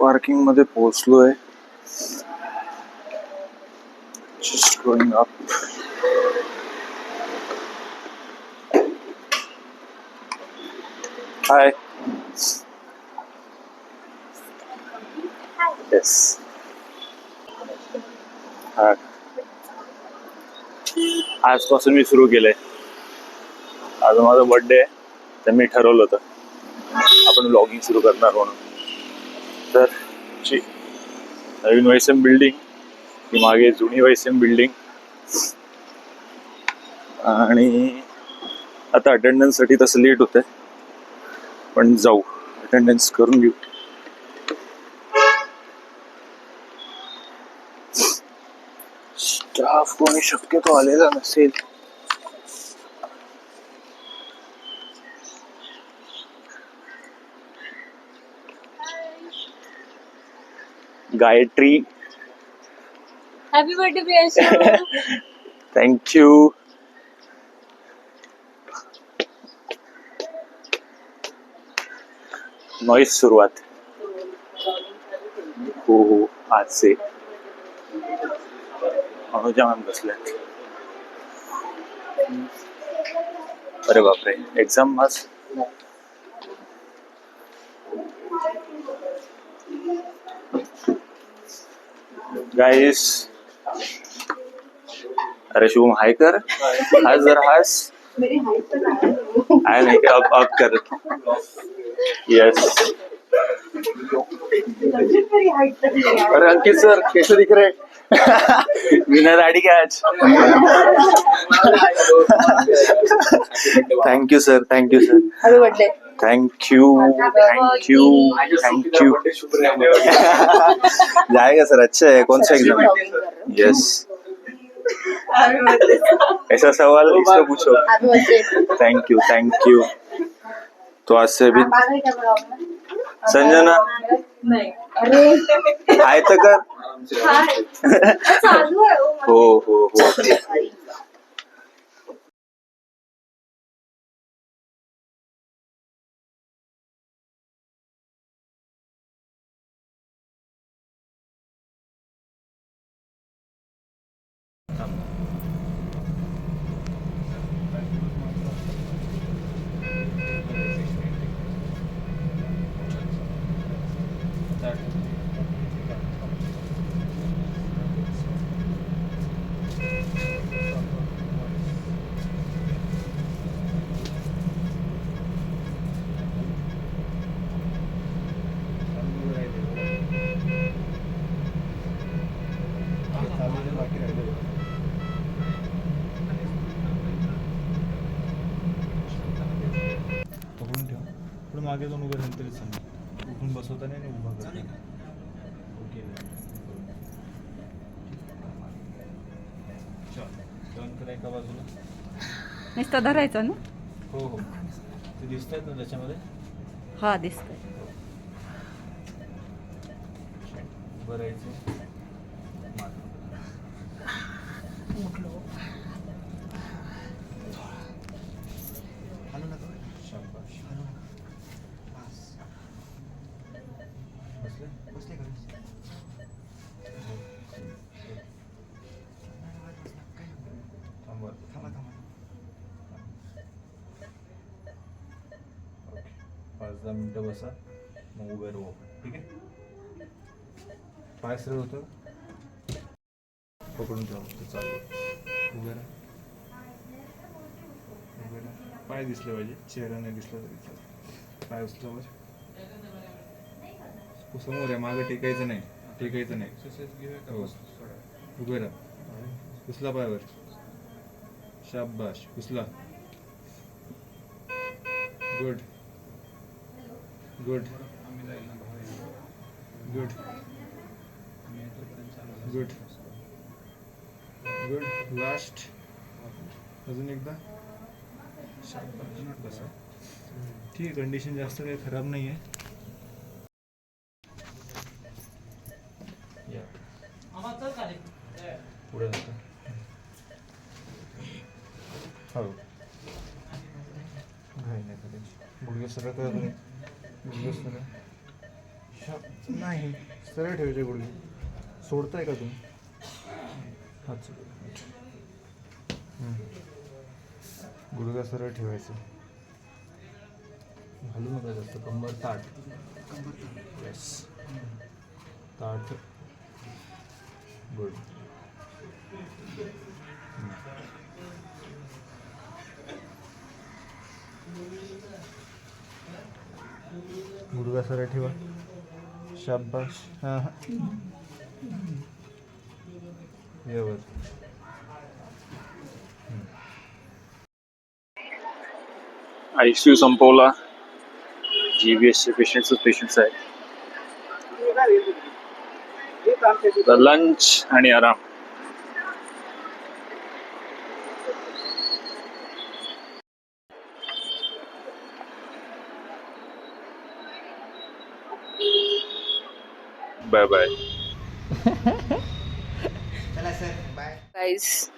Parking मध्ये पोहोचलोय. Just going up. Hi. Yes. हा, आजपासून मी सुरू केलंय. आज माझा बर्थडे आहे, तर मी ठरवलं होतं आपण व्लॉगिंग सुरू करणार म्हणून. तर नवीन वायसएम बिल्डिंग, ती मागे जुनी वायसएम बिल्डिंग, आणि आता अटेंडन्ससाठी तसं लेट होतंय, पण जाऊ अटेंडन्स करून घेऊ. स्टाफ कोणी शक्यतो आलेला नसेल. Gayatri, happy birthday Priyanshu. Thank you. Noise सुरुवात. हो हो, आज से अनुजा मॅम बसल्यात. अरे बापरे, एक्झाम आज. गाइस, अरे शुभम हाय कर. हास जरा हास. हाय नहीं कर, अब कर. यस. अरे अंकित सर कैसे दिख रहे? बिना दाढ़ी के आज. Thank you sir, thank you sir. Happy birthday. Thank you thank you thank you. जाएगा सर, अच्छा है. कौन सा एग्जाम? यस. ऐसा सवाल इसको पूछो. Thank you thank you. तो आज से भी संजना हाय तर कर. हो हो हो. पुढे मागे जाऊन उभं राहील तरी समजा. उठून बसवता नाही उभा करता. ओके. टर्न करा एका बाजूला. नुसतं धरायचं ना. हो हो, ते दिसत आहेत ना त्याच्यामध्ये. हा दिसतंय. उभं राहायचं. पाच 10 मिनिटं बसा, मग उभे राहू. ठीक आहे. पाय सरळ होतं, पकडून ठेवा. चालू. उभे राहा. उभे राहा. पाय दिसले पाहिजे, चेहरा नाही दिसला तरी चालेल. पाय उचलावर. समोर आहे, मागं टेकायचं नाही. टेकायचं नाही. हो. उभे राहा. उचला पायावर. शाबाश. उचला. Good good good good good. Last. अजून एकदा. शाबाश. बसा. ठीक आहे, कंडिशन जास्त काही खराब नाही आहे. पुढे जाता. हो, घाई नाही करायची. गुडघे सरळ करा तुम्ही. गुडघे सरळ. नाही, सरळ ठेवायचे गुडघे. सोडताय का तुम्ही? हात सोड. गुडघा सरळ ठेवायचं. घालू नका जास्त. कंबर ताट. येस. ताट. गुड. गुडघा सरळ ठेवा. शाबाश. हां हां. व्यवस्थित. ICU संपवला. GBSचे पेशंट्स आहेत. लंच आणि आराम. Bye bye. गाइस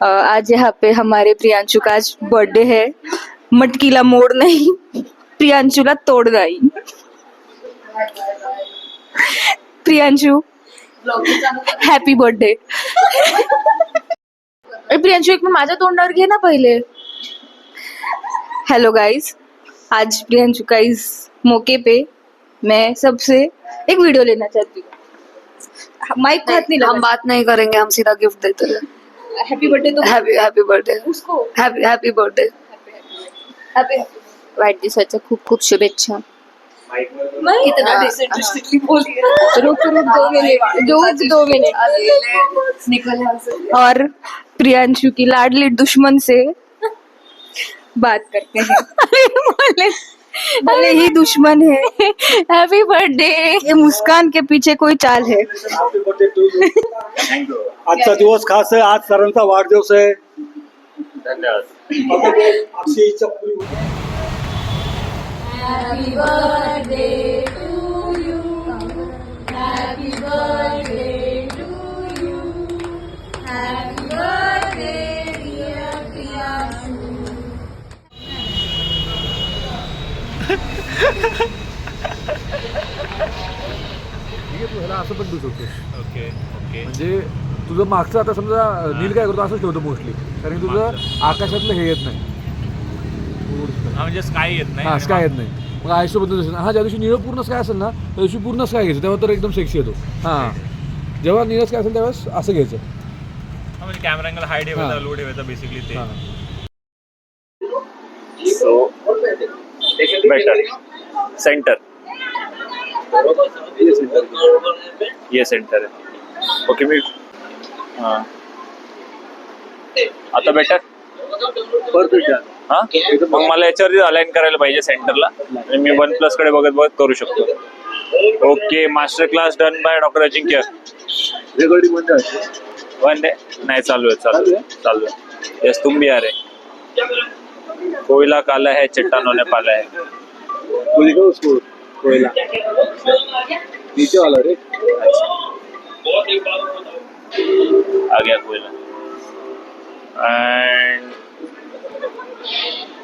आज यहाँ पे हमारे प्रियांशु का आज बर्थडे है. मटकीला मोड नहीं, प्रियांशुला तोड नाही. Priyanshu happy birthday. प्रियांशु एक मिनिट माझ्या तोंडावर घे ना पहिले. हेलो गाइस, आज प्रियांशु का इस मौके पे मैं सबसे एक वीडियो लेना चाहती हूँ. माइक हाथ नहीं हम बात नहीं करेंगे, हम सीधा गिफ्ट देते हैं. Happy birthday. तो हैप्पी बर्थडे उसको हैप्पी बर्थडे. हैप्पी वाढदिवसाच्या खूप खूप शुभेच्छा. इतना डिसेंटली बोलिए. रुक 2 मिनट. और प्रियांशु की लाडली दुश्मन से बात करते हैं. भले ही दुश्मन है. Happy birthday. ये मुस्कान के पीछे कोई चाल है. आजचा दिवस खास आहे. आज सरांचा वाढदिवस आहे. धन्यवाद. आपली इच्छा पुरी होईल. ह्याला असं पण देऊ शकतो. Okay okay. म्हणजे तुझं मागचं आता समजा नील काय करतो असंच ठेवतो मोस्टली, कारण की तुझं आकाशातलं हे येत नाही. म्हणजे स्काय येत नाही. हां, स्काय येत नाही. मग आयसो बद्दल हा ज्या दिवशी निळं पूर्ण स्काय असेल ना त्या दिवशी पूर्ण स्काय घ्यायचं, तेव्हा तर एकदम सेक्सी येतो. हां, जेव्हा निळं स्काय असेल त्यावेळेस असं घ्यायचं. म्हणजे कॅमेरा अँगल हाय ठेवायचा, लो ठेवायचा, बेसिकली ते. So better. सेंटर. ये सेंटर आहे. ओके. मी हां आता बेटर. परफेक्ट आहे. हा, मग मला याच्यावरती अलाइन करायला पाहिजे सेंटरला. आणि मी OnePlus कडे बघत बघत करू शकतो. Okay. Master class done by doctor Ajinkya. Recording म्हणजे वन डे नाही, चालू आहे. यस, तुम भी आ रहे. कोयला काला है, चट्टानों ने पाला है. कोई का उसको कोयला नीचे वाला रे. आ गया कोयला. एंड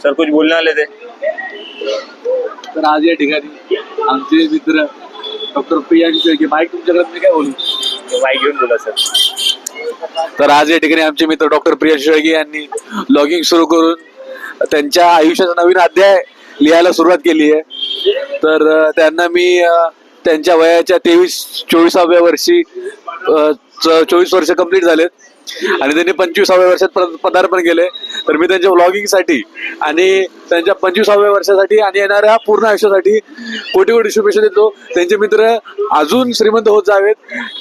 सर कुछ बोलने वाले थे. तर आज या ठिकाणी आमचे मित्र डॉक्टर प्रियांशु माईक तुमच्याकडे, मी काय बोलू. माईक घेऊन बोला सर. तर आज या ठिकाणी आमचे मित्र डॉक्टर प्रियांशु शेळके यांनी लॉगिंग सुरू करून त्यांच्या आयुष्याचा नवीन अध्याय लिहायला सुरुवात केली आहे. तर त्यांना मी त्यांच्या वयाच्या 24व्या वर्षी 24 वर्ष कंप्लीट झालेत आणि त्यांनी 25व्या वर्षात पदार्पण केले. तर मी त्यांच्या व्लॉगिंगसाठी आणि त्यांच्या 25व्या वर्षासाठी आणि येणाऱ्या पूर्ण आयुष्यासाठी कोटी कोटी शुभेच्छा देतो. त्यांचे मित्र अजून श्रीमंत होत जावेत,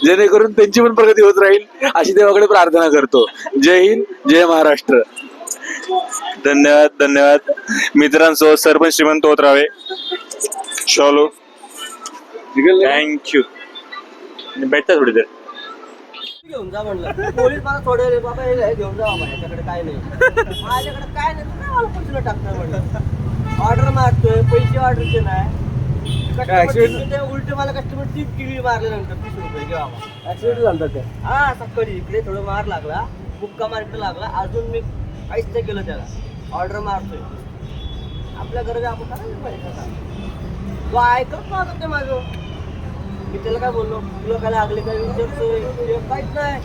जेणेकरून त्यांची पण प्रगती होत राहील अशी देवाकडे प्रार्थना करतो. जय हिंद, जय महाराष्ट्र. धन्यवाद. मित्रांसोबत सर पण श्रीमंत होत राहावे. चलो, थँक्यू. भेटता थोडी देर. घेऊन जा म्हणलं. पोलीस मला सोडवले. बाबा हे घेऊन जा, माझ्याकडे काय नाही. माझ्याकडे काय नाही, तू काय मला पुढचं टाकणार म्हणलं. ऑर्डर मारतोय, पैसे ऑर्डरचे नाही. उलटे मला कस्टमर किळी मारल्यानंतर 30 रुपये घे बाबा. ऍक्सिडेंट झाला त्या. हा, सकाळी इकडे थोडं मार लागला, बुक्का मार्क लागला. अजून मी काहीच नाही केलं त्याला. ऑर्डर मारतोय. आपल्या घरी आपण करायला पाहिजे. तो ऐकत नव्हता ते माझं. मी त्याला काय बोललो, तुला काय लागले काय विचारतोय, ते काहीच नाही.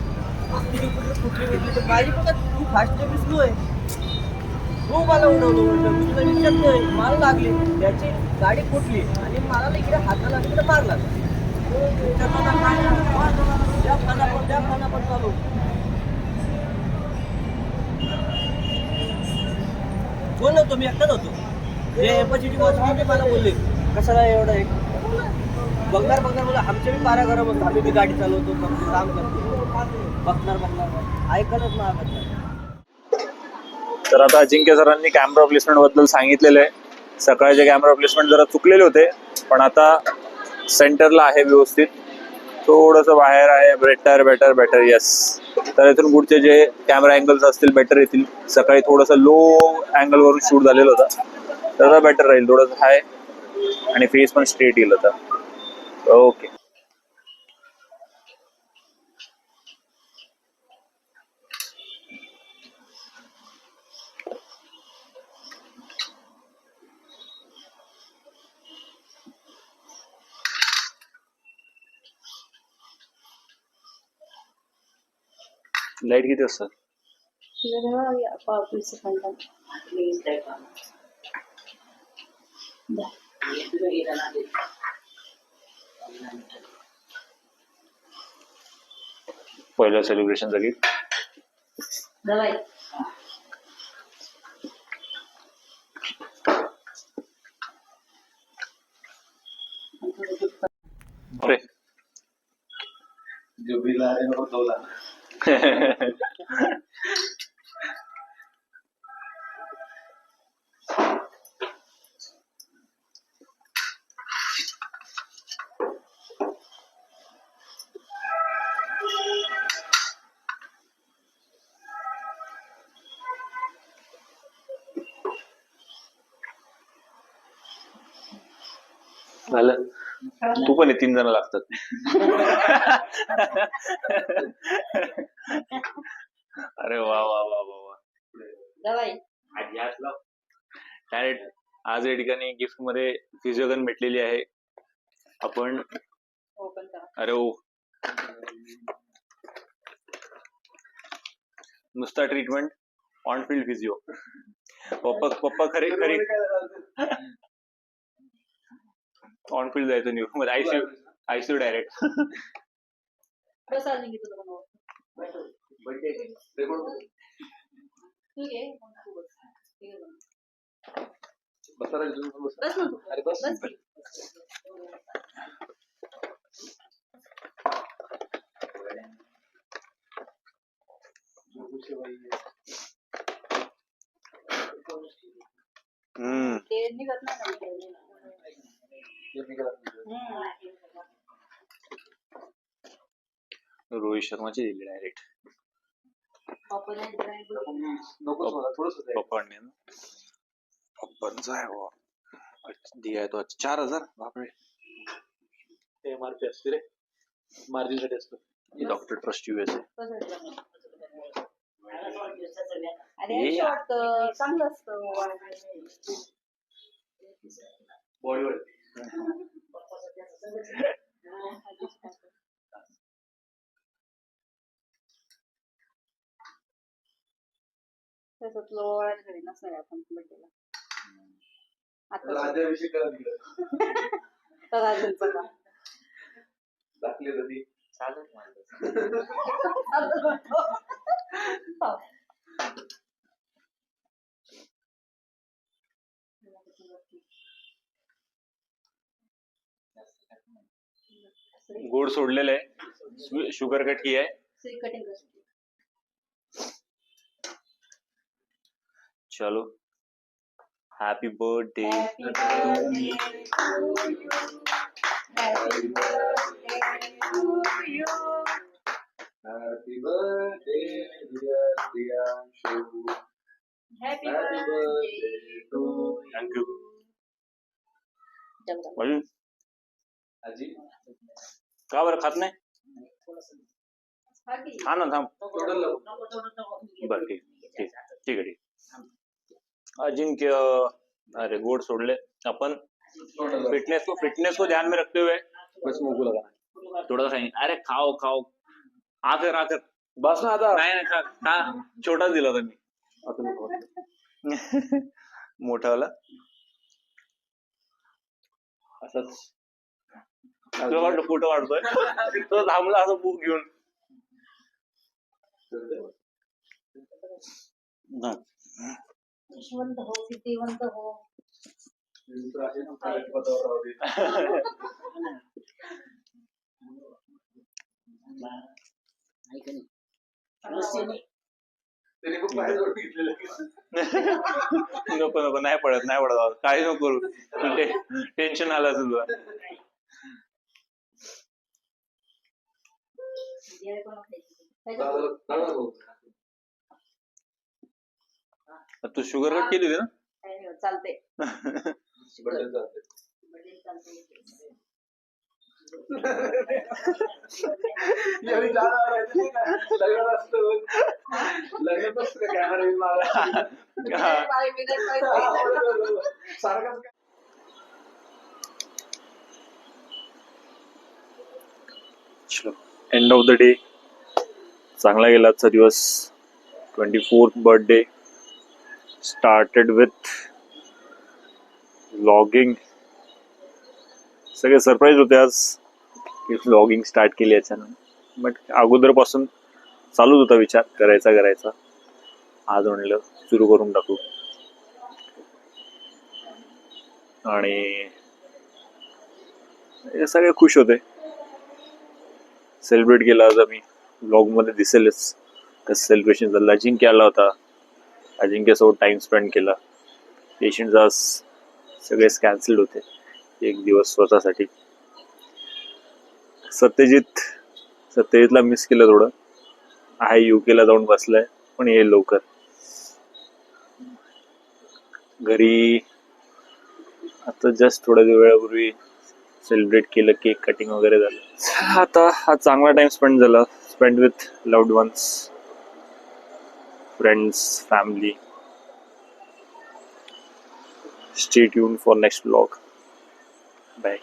तुझी कुठली कुठली तर माझी पण तू फास्ट स्लो आहे. तू मला उडवलं उलट, मी तुला विचारतोय, मला लागली, त्याची गाडी फुटली आणि मला इकडे हाताला तिकडे मारला. त्या खाना पण चालू. कोण नव्हतो, मी एकटाच होतो. हे एपॉजिटिव्ह वॉचमॅन ते मला बोलले, कशाला एवढं एक बघणार बोला, आमच्या बी 12 घरं बघतो, आम्ही बी गाडी चालवतो, काम करतो, बघणार ऐकायलाच मागत नाही. तर आता अजिंक्य सरांनी कॅमेरा प्लेसमेंट बद्दल सांगितलेलं आहे. सकाळचे कॅमेरा प्लेसमेंट जरा चुकलेले होते, पण आता सेंटरला आहे व्यवस्थित. थोडंसं बाहेर आहे, बेटर यस. तर इथून पुढचे जे कॅमेरा अँगल्स असतील बेटर येतील. सकाळी थोडंसं लो अँगलवरून शूट झालेलं होतं, तर बेटर राहील. थोडंसं हाय आणि फेस पण स्ट्रेट येईल आता. ओके. लाईट किती असतात? पहिलं सेलिब्रेशनचं गिफ्ट. अरे जो बिल आ रहे हैं वो 2 लाख. झालं. तू पण 3 जण लागतात. अरे वा वा वा वा वा. डायरेक्ट आज या ठिकाणी गिफ्ट मध्ये फिजिओगन भेटलेली आहे. आपण अरे ओ, नुसता ट्रीटमेंट, ऑन फील्ड फिजिओ. पप्पा खरे ऑन फील्ड जायचं न्यू मध्ये. ICU direct. रोहित शर्माची दिली डायरेक्ट. पप्पांचा आहे वा. दिया तो 4,000. बापरे. MRP असते रे, मार्जिन साठी असतं. Doctor trust USA. चांगलं असतं. बॉडीवर तसंच लोळायला घरी नसणार आपण बड्डेला. आता राज्याविषयी करा तिकडे तर अजून बघा. दाखले तरी चालेल. गोड सोडलेलं आहे, शुगर कट की आहे. कटिंग चलो, happy birthday. Happy birthday, dear Priyanshu. Happy birthday to thank you. आजी. का बरं खात नाही? हा ना, थांब. बर ठीक आहे. अजिंक्य, अरे गोड सोडले. अपन फिटनेस को ध्यान में रखते हुए बस मुंह को लगाना. थोडं खाईन. अरे खाओ खाओ. आकर बस ना आता. नाही नाही खा खा. छोटाच दिला होता मी. मोठावाला असंच तुला वाटलं फोटो काढतोय तो थांबला असं बुक घेऊन. यशवंत हो सिद्धिवंत हो. नको नको नाही पडत काही नको करू. टेन्शन आलं असेल तुला. तू शुगर कट केली होती ना. चालते. एंड ऑफ द डे चांगला गेला आजचा दिवस. 24th birthday started with vlogging. सगळे सरप्राईज होते आज की व्लॉगिंग स्टार्ट केली याच्यानं. बट अगोदरपासून चालूच होता विचार करायचा. आज म्हणलं सुरू करून टाकू. आणि हे सगळे खुश होते. सेलिब्रेट केला आज आम्ही. व्लॉग मध्ये दिसेलच कसं सेलिब्रेशन झालं. अजिंक्य आला होता. अजिंक्यसोबत टाइम स्पेंड केला. पेशंट आज सगळेच कॅन्सल्ड होते एक दिवस स्वतःसाठी. सत्यजितला मिस केलं थोडं. आहे UK ला जाऊन बसलाय पण येईल लवकर घरी. आता जस्ट थोड्या वेळापूर्वी सेलिब्रेट केलं. केक कटिंग वगैरे झालं. आता हा चांगला time spend with loved ones, friends, family. Stay tuned for next vlog. Bye.